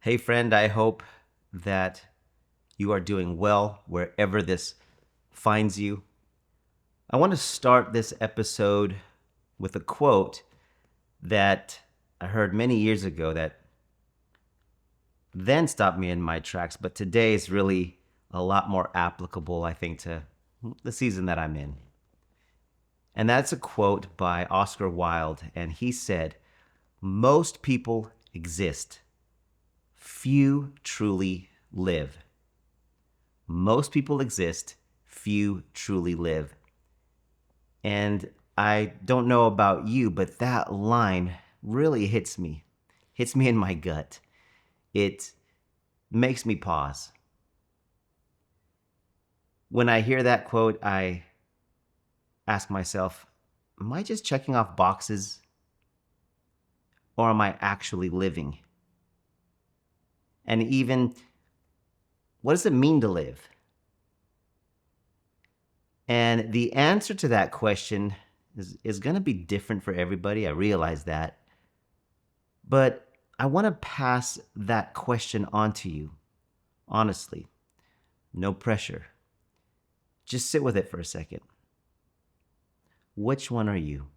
Hey, friend, I hope that you are doing well wherever this finds you. I want to start this episode with a quote that I heard many years ago that then stopped me in my tracks, but today is really a lot more applicable, I think, to the season that I'm in. And that's a quote by Oscar Wilde, and he said, "Most people exist, few truly live." Most people exist, few truly live. And I don't know about you, but that line really hits me in my gut. It makes me pause. When I hear that quote, I ask myself, am I just checking off boxes or am I actually living? And even, what does it mean to live? And the answer to that question is going to be different for everybody. I realize that. But I want to pass that question on to you, honestly. No pressure. Just sit with it for a second. Which one are you?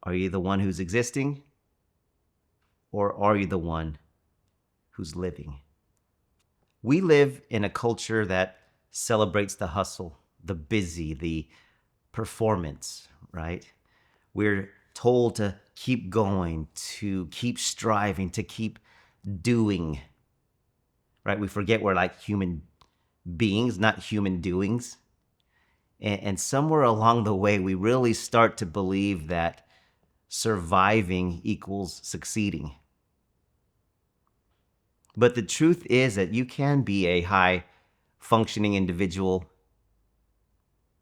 Are you the one who's existing? Or are you the one who's living? We live in a culture that celebrates the hustle, the busy, the performance, right? We're told to keep going, to keep striving, to keep doing, right? We forget we're like human beings, not human doings. And somewhere along the way, we really start to believe that surviving equals succeeding. But the truth is that you can be a high functioning individual.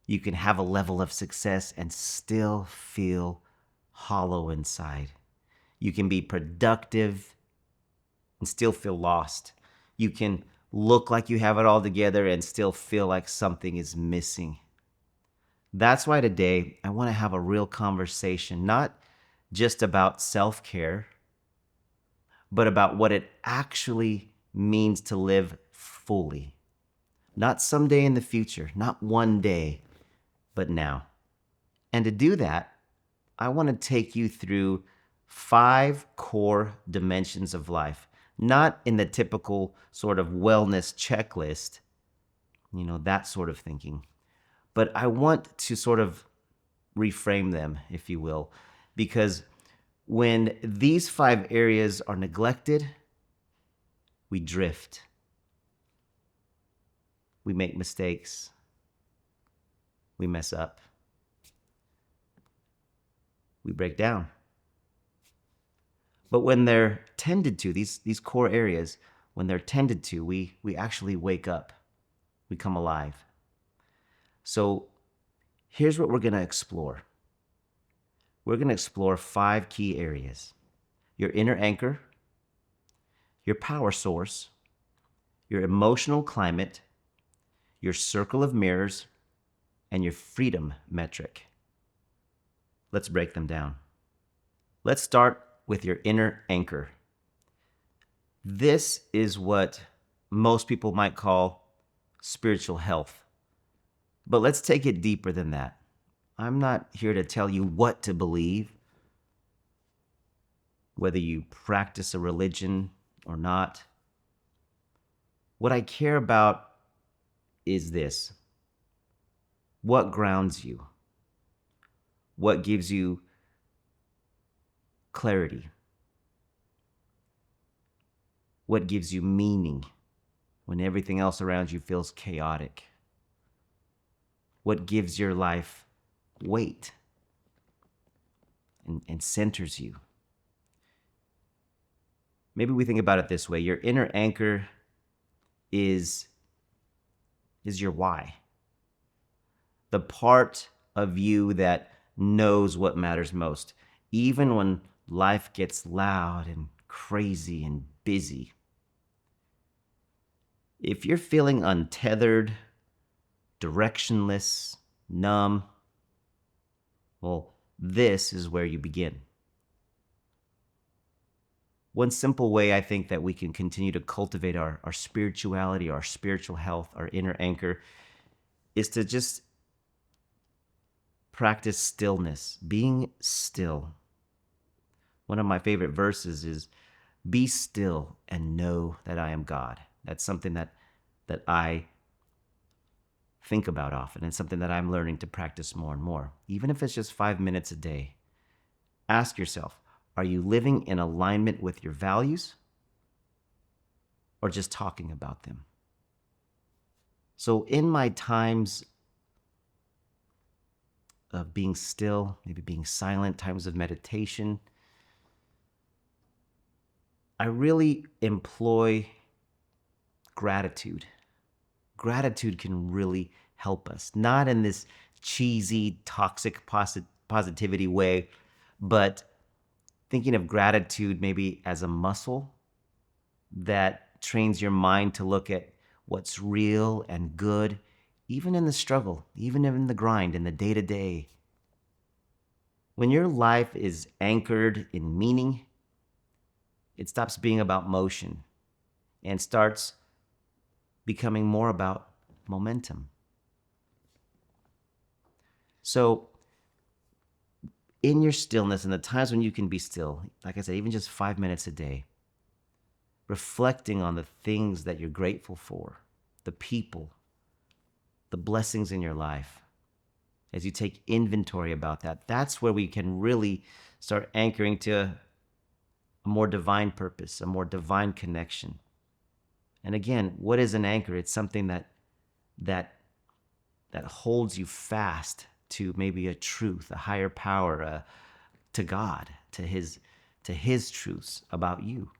You can have a level of success and still feel hollow inside. You can be productive and still feel lost. You can look like you have it all together and still feel like something is missing. That's why today I want to have a real conversation, not just about self care, but about what it actually means to live fully. Not someday in the future, not one day, but now. And to do that, I want to take you through 5 core dimensions of life, not in the typical sort of wellness checklist, that sort of thinking. But I want to sort of reframe them, if you will, because when these 5 areas are neglected, we drift, we make mistakes, we mess up, we break down. But when they're tended to, these core areas, when they're tended to, we actually wake up, we come alive. So here's what we're going to explore. We're going to explore 5 key areas: your inner anchor, your power source, your emotional climate, your circle of mirrors, and your freedom metric. Let's break them down. Let's start with your inner anchor. This is what most people might call spiritual health. But let's take it deeper than that. I'm not here to tell you what to believe, whether you practice a religion or not. What I care about is this: what grounds you? What gives you clarity? What gives you meaning when everything else around you feels chaotic? What gives your life weight and centers you? Maybe we think about it this way: your inner anchor is your why. The part of you that knows what matters most, even when life gets loud and crazy and busy. If you're feeling untethered, directionless, numb, well, this is where you begin. One simple way I think that we can continue to cultivate our spirituality, our spiritual health, our inner anchor is to just practice stillness, being still. One of my favorite verses is, "Be still and know that I am God." That's something that I think about often, and something that I'm learning to practice more and more. Even if it's just 5 minutes a day, ask yourself, are you living in alignment with your values or just talking about them? So in my times of being still, maybe being silent, times of meditation, I really employ gratitude. Gratitude can really help us, not in this cheesy, toxic positivity way, but thinking of gratitude maybe as a muscle that trains your mind to look at what's real and good, even in the struggle, even in the grind, in the day to day. When your life is anchored in meaning, it stops being about motion and starts becoming more about momentum. So, in your stillness and the times when you can be still, like I said, even just 5 minutes a day, reflecting on the things that you're grateful for, the people, the blessings in your life, as you take inventory about that, that's where we can really start anchoring to a more divine purpose, a more divine connection. And again, what is an anchor? It's something that holds you fast to maybe a truth, a higher power, to God, to his truths about you.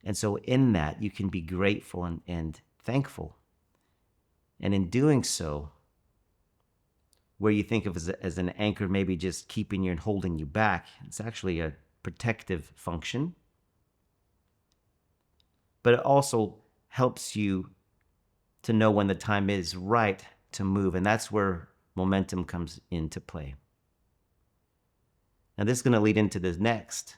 And so in that, you can be grateful and thankful. And in doing so, where you think of as an anchor maybe just keeping you and holding you back, it's actually a protective function. But it also helps you to know when the time is right to move. And that's where momentum comes into play. Now, this is going to lead into the next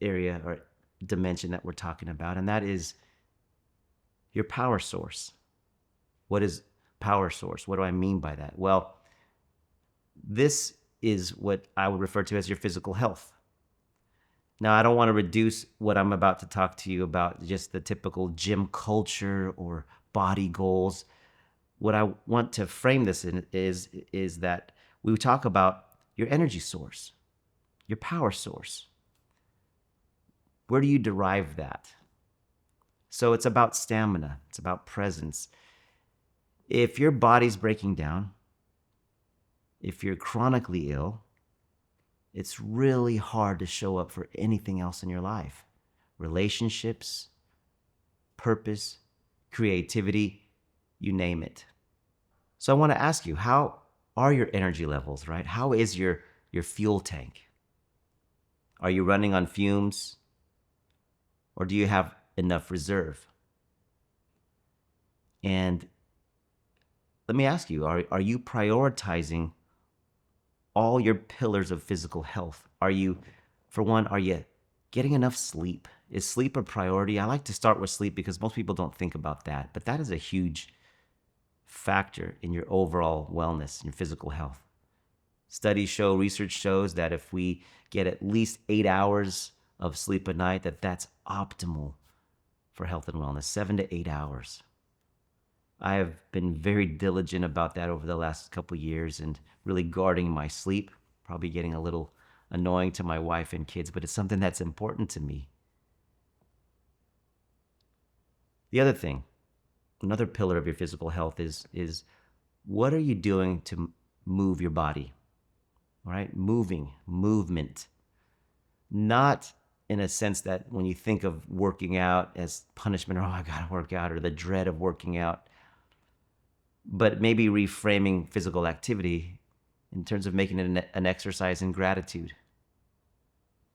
area or dimension that we're talking about, and that is your power source. What is power source? What do I mean by that? Well, this is what I would refer to as your physical health. Now, I don't want to reduce what I'm about to talk to you about just the typical gym culture or body goals. What I want to frame this in is that we talk about your energy source, your power source. Where do you derive that? So it's about stamina. It's about presence. If your body's breaking down, if you're chronically ill, it's really hard to show up for anything else in your life. Relationships, purpose, creativity, you name it. So I want to ask you, how are your energy levels, right? How is your fuel tank? Are you running on fumes? Or do you have enough reserve? And let me ask you, are you prioritizing all your pillars of physical health? Are you getting enough sleep? Is sleep a priority? I like to start with sleep because most people don't think about that, but that is a huge factor in your overall wellness, your physical health. Research shows that if we get at least 8 hours of sleep a night, that's optimal for health and wellness, 7 to 8 hours. I have been very diligent about that over the last couple of years and really guarding my sleep, probably getting a little annoying to my wife and kids, but it's something that's important to me. The other thing, another pillar of your physical health is what are you doing to move your body? All right, movement. Not in a sense that when you think of working out as punishment, or, oh, I gotta work out, or the dread of working out, but maybe reframing physical activity in terms of making it an exercise in gratitude.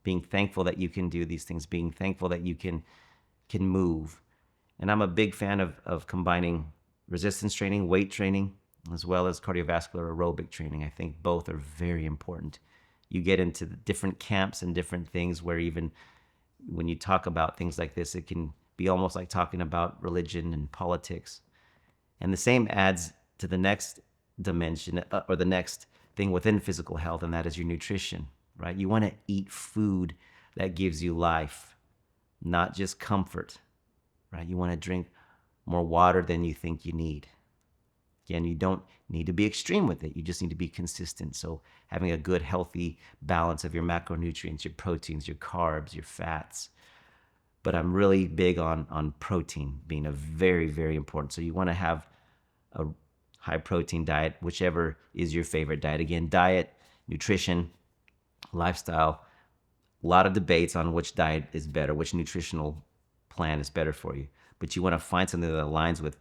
Being thankful that you can do these things, being thankful that you can move. And I'm a big fan of combining resistance training, weight training, as well as cardiovascular aerobic training. I think both are very important. You get into the different camps and different things where even when you talk about things like this, it can be almost like talking about religion and politics. And the same adds to the next dimension or the next thing within physical health, and that is your nutrition, right? You want to eat food that gives you life, not just comfort, right? You want to drink more water than you think you need. Again, you don't need to be extreme with it. You just need to be consistent. So having a good, healthy balance of your macronutrients, your proteins, your carbs, your fats. But I'm really big on protein being a very, very important. So you want to have a high protein diet, whichever is your favorite diet. Again, diet, nutrition, lifestyle, a lot of debates on which diet is better, which nutritional plan is better for you. But you want to find something that aligns with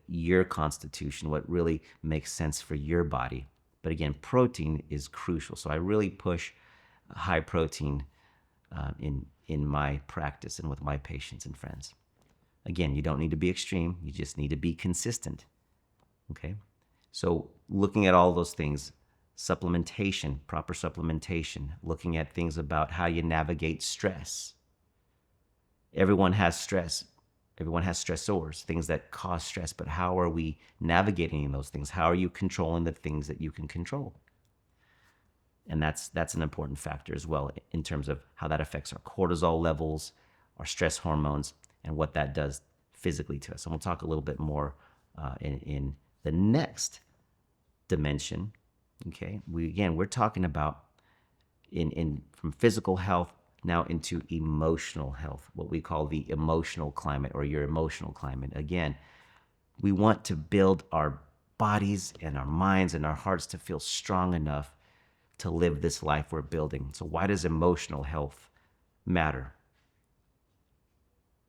your constitution, what really makes sense for your body. But again, protein is crucial. So I really push high protein in my practice and with my patients and friends. Again, you don't need to be extreme. You just need to be consistent. Okay? So looking at all those things, supplementation, proper supplementation, looking at things about how you navigate stress. Everyone has stress. Everyone has stressors, things that cause stress, but how are we navigating those things? How are you controlling the things that you can control? And that's an important factor as well in terms of how that affects our cortisol levels, our stress hormones, and what that does physically to us. And we'll talk a little bit more in the next dimension. Okay, we're talking about from physical health now into emotional health, what we call the emotional climate or your emotional climate. Again, we want to build our bodies and our minds and our hearts to feel strong enough to live this life we're building. So why does emotional health matter?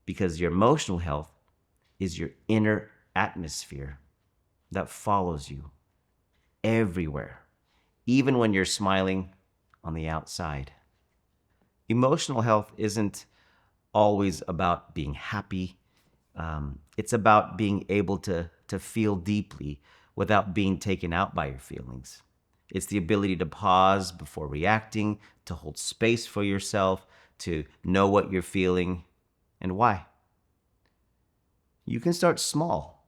Because your emotional health is your inner atmosphere that follows you everywhere, even when you're smiling on the outside. Emotional health isn't always about being happy. It's about being able to feel deeply without being taken out by your feelings. It's the ability to pause before reacting, to hold space for yourself, to know what you're feeling and why. You can start small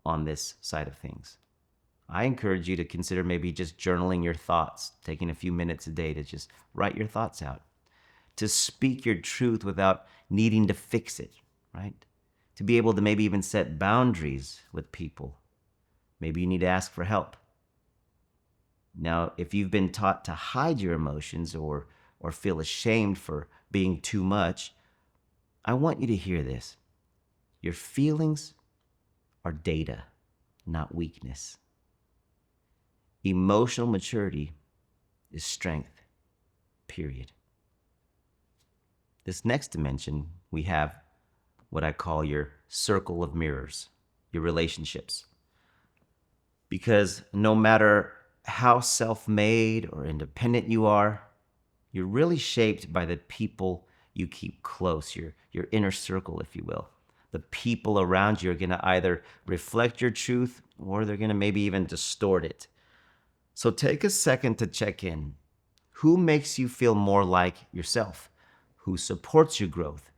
on this side of things. I encourage you to consider maybe just journaling your thoughts, taking a few minutes a day to just write your thoughts out, to speak your truth without needing to fix it, right? To be able to maybe even set boundaries with people. Maybe you need to ask for help. Now, if you've been taught to hide your emotions or feel ashamed for being too much, I want you to hear this. Your feelings are data, not weakness. Emotional maturity is strength, period. This next dimension, we have what I call your circle of mirrors, your relationships. Because no matter how self-made or independent you are, you're really shaped by the people you keep close, your inner circle, if you will. The people around you are going to either reflect your truth or they're going to maybe even distort it. So take a second to check in. Who makes you feel more like yourself? Who supports your growth?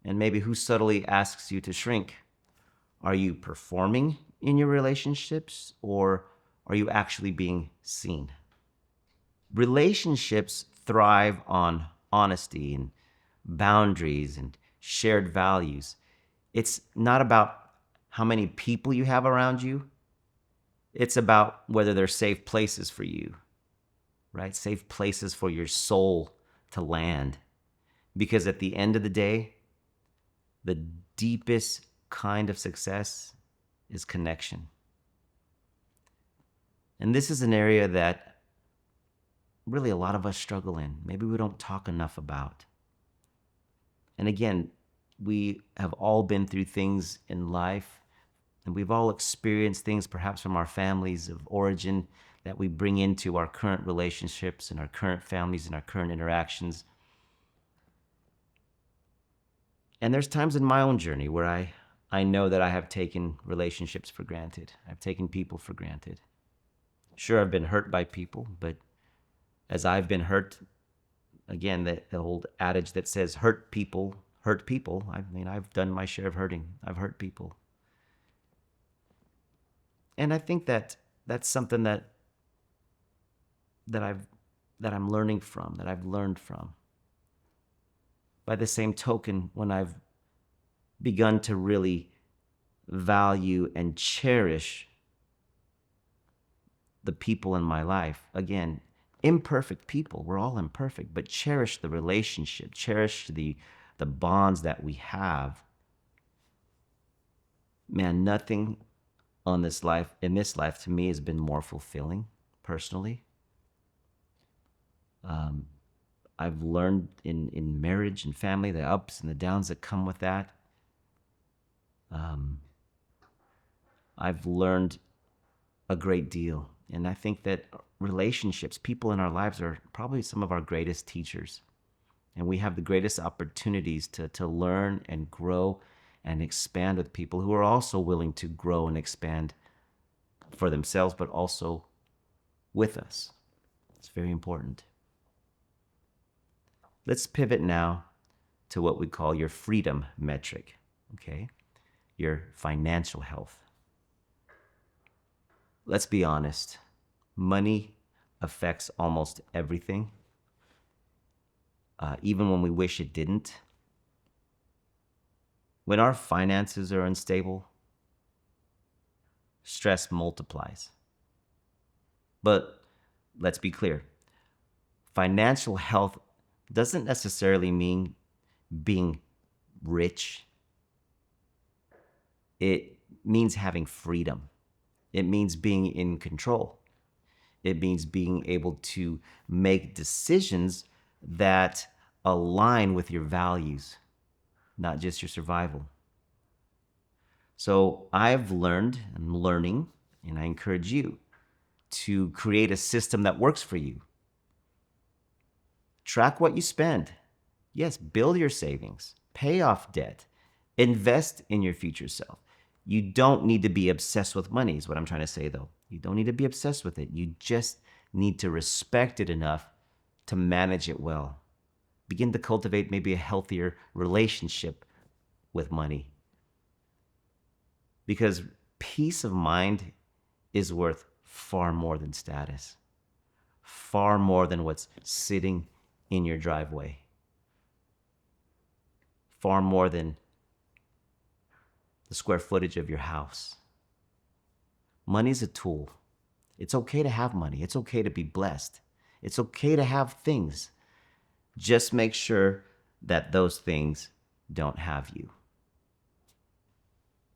And maybe who subtly asks you to shrink? Are you performing in your relationships or are you actually being seen? Relationships thrive on honesty and boundaries and shared values. It's not about how many people you have around you. It's about whether they're safe places for you, right? Safe places for your soul to land. Because at the end of the day, the deepest kind of success is connection. And this is an area that really a lot of us struggle in. Maybe we don't talk enough about. And again, we have all been through things in life, and we've all experienced things perhaps from our families of origin that we bring into our current relationships and our current families and our current interactions. And there's times in my own journey where I I know that I have taken relationships for granted. I've taken people for granted. Sure, I've been hurt by people, but as I've been hurt, again, the old adage that says hurt people hurt people. I mean, I've done my share of hurting. I've hurt people. And I think that that's something that I'm learning from, that I've learned from. By the same token, when I've begun to really value and cherish the people in my life, again, imperfect people, we're all imperfect, but cherish the relationship, cherish the bonds that we have. Man, nothing in this life to me has been more fulfilling personally. I've learned in marriage and family, the ups and the downs that come with that. I've learned a great deal. And I think that relationships, people in our lives are probably some of our greatest teachers. And we have the greatest opportunities to learn and grow and expand with people who are also willing to grow and expand for themselves, but also with us. It's very important. Let's pivot now to what we call your freedom metric, okay? Your financial health. Let's be honest. Money affects almost everything, even when we wish it didn't. When our finances are unstable, stress multiplies. But let's be clear. Financial health doesn't necessarily mean being rich. It means having freedom. It means being in control. It means being able to make decisions that align with your values, not just your survival. So I'm learning, and I encourage you to create a system that works for you. Track what you spend. Yes, build your savings, pay off debt, invest in your future self. You don't need to be obsessed with money, is what I'm trying to say, though. You don't need to be obsessed with it. You just need to respect it enough to manage it well. Begin to cultivate maybe a healthier relationship with money. Because peace of mind is worth far more than status, far more than what's sitting in your driveway, far more than the square footage of your house. Money's a tool. It's okay to have money. It's okay to be blessed. It's okay to have things. Just make sure that those things don't have you.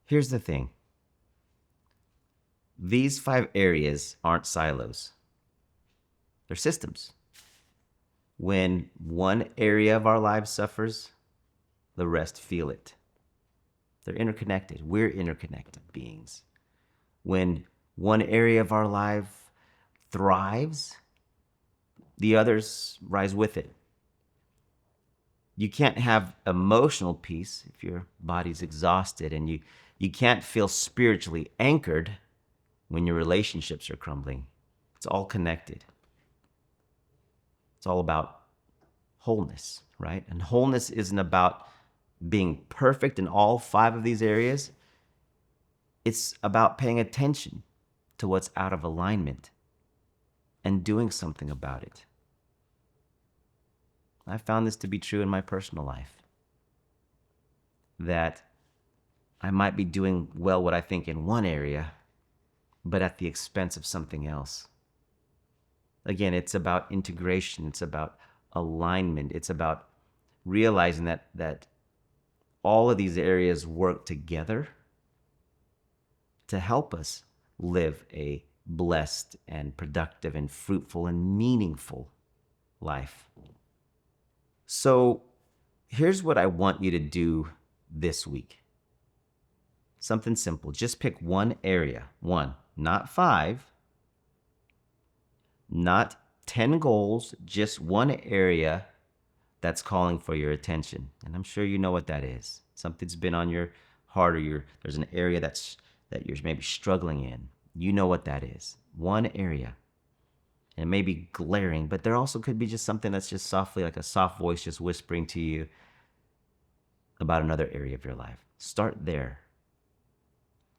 Here's the thing. These 5 areas aren't silos. They're systems. When one area of our lives suffers, the rest feel it. They're interconnected. We're interconnected beings. When one area of our life thrives, the others rise with it. You can't have emotional peace if your body's exhausted, and you can't feel spiritually anchored when your relationships are crumbling. It's all connected. It's all about wholeness, right? And wholeness isn't about being perfect in all 5 of these areas. It's about paying attention to what's out of alignment and doing something about it. I found this to be true in my personal life, that I might be doing well what I think in one area, but at the expense of something else. Again, it's about integration. It's about alignment. It's about realizing that all of these areas work together to help us live a blessed and productive and fruitful and meaningful life. So here's what I want you to do this week. Something simple. Just pick one area. One, not 5, not 10 goals, just one area that's calling for your attention. And I'm sure you know what that is. Something's been on your hard, or there's an area that you're maybe struggling in. You know what that is. One area. And it may be glaring, but there also could be just something that's just softly, like a soft voice just whispering to you about another area of your life. Start there.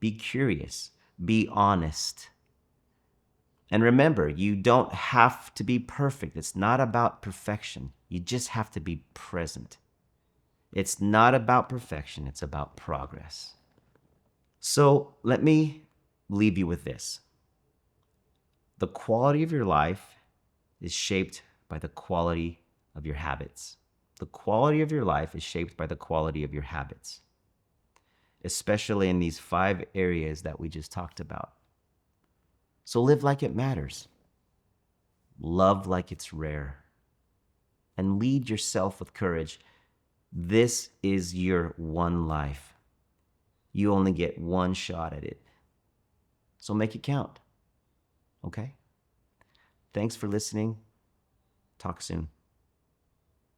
Be curious. Be honest. And remember, you don't have to be perfect. It's not about perfection. You just have to be present. It's not about perfection. It's about progress. So let me leave you with this. The quality of your life is shaped by the quality of your habits. The quality of your life is shaped by the quality of your habits, especially in these 5 areas that we just talked about. So live like it matters. Love like it's rare. And lead yourself with courage. This is your one life. You only get one shot at it. So make it count. Okay? Thanks for listening. Talk soon.